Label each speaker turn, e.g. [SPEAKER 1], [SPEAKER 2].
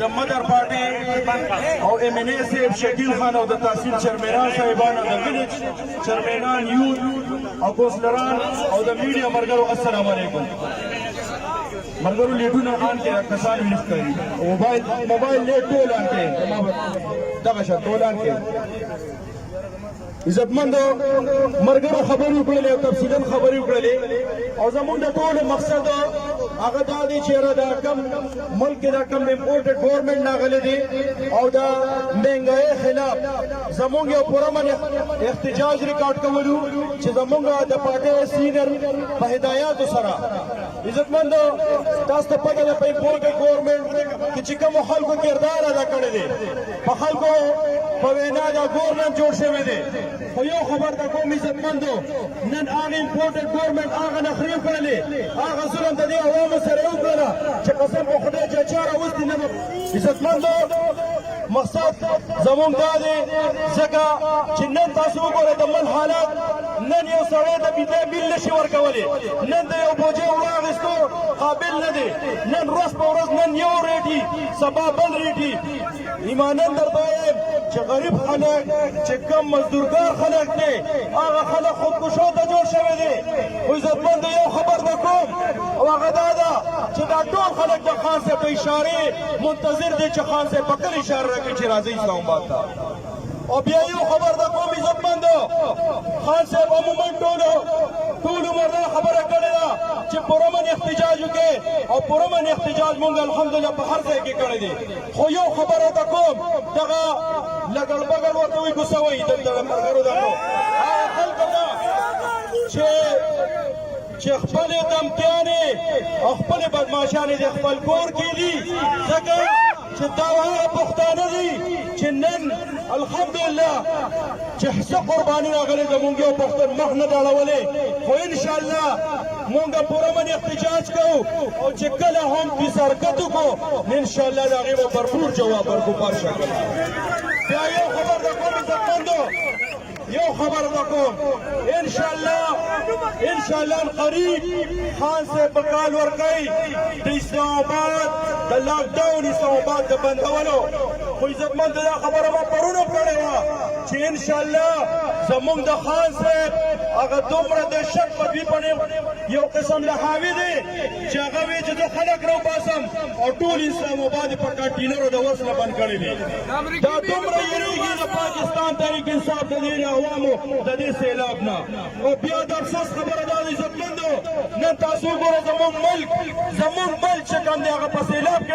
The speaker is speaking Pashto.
[SPEAKER 1] د مدر پارټي او ایم ان ای صاحب شکیل خان او د تحصیل چیرمنان صاحبان او د ویلیج چیرمنان یوث او کونسلران او د میډیا مرګرو السلام علیکم. مرګرو لیټونه آن کې کسان ویښ کوي موبایل لیټ ټول آن کې دغه شان ټول آن کې عزتمندو مرګرو خبرې وکړلې او تفصیلا خبرې وکړلې او زموږ د ټولو مقصد هغه دا دی چې دا کم ملک کې دا کم امپورټډ ګورنمنټ راغلی دی او دا مهنګۍ خلاف زموږ یو پرامن احتجاج ریکارډ کولو چې زموږ د پارټۍ سینیر په هدایاتو سره عزتمندو تاسو ته پته ده په امپورټډ ګورنمنټ کې چې کومو خلکو کردار ادا کړی دی په خلکو په وینا دا ګورنمنټ جوړ شوی دی خو یو خبر د کوم عزتمندو نن هغه امپورټډ ګورنمنټ هغه نخرې وکړلې هغه ظلم د دې عوامو سره وکړله چې قسم په خدای چې چا راوستي نه عزتمندو مقصد زموږ دا دی ځکه چې نن تاسو وګورئ د مل حالات نن یو سړی د بیل نشي ورکولی نن د یو بوجۍ واخیستو قابل نه دی نن ورځ په ورځ نن یو ریټي سبا بل ریټي ایمانا درته وایم چې غریب خلک چې کم مزدورګار خلک دی هغه خلک خودکشو ته جوړ شوی دی خو عزتمندو یو خبر به کوم او هغه دا ده چې دا ټول خلک د خان صاحب د اشارې منتظر دی چې خان صاحب به کله اشاره راکړي چې راځئ اسلام آباد ته او بیا یو خبر د کوم عزتمندو خان صاحب عموما ټول عمر دا خبره کړې ده چې پرامن احتجاج وکړي او پرامن احتجاج مونږ الحمدلله په هر ځای کې کړی دی خو یو خبره ته کوم دغه لګړ بګړ ورته وایي ګوسه وایي دلته ملګرو دغه هغه خلکو ته چې خپلې دمکیانې او خپلې بدماشانې د خپل کور کې دي ځکه چې دا هغه پښتانه دي چې نن الحمدلله چې څه قرباني راغلې زموږ یو پښتون مخ نه اړولې خو انشاءالله مونږ پرامن احتجاج کوو او چې کله هم حرکت وکړو انشاءالله د هغې به بھرپور جواب ورکړو په هر شکل بیا یو خبر د کوم عزتمندو یو خبر وکړم انشاءالله قریب خان صاحب په کال ورکوي د اسلام آباد د لاک ډاون اسلام آباد د بندولو خو عزتمند دا خبره ما پرون کړې وه چې انشاءالله زموږ د خان صاحب هغه دومره د شک په دوی باندې یو قسم لهاوي دی چې هغه وایي چې زه خلک راوباسم او ټول اسلام آباد په کانټینرو د وسله بند کړی دی دا دومره یېرېږي د پاکستان تحریک انصاف د دې عوامو د دې سیلاب نه او بیا د افسوس خبره دا ده عزتمندو نن تاسو وګورئ زموږ ملک چې کوم دی هغه په سیلاب کې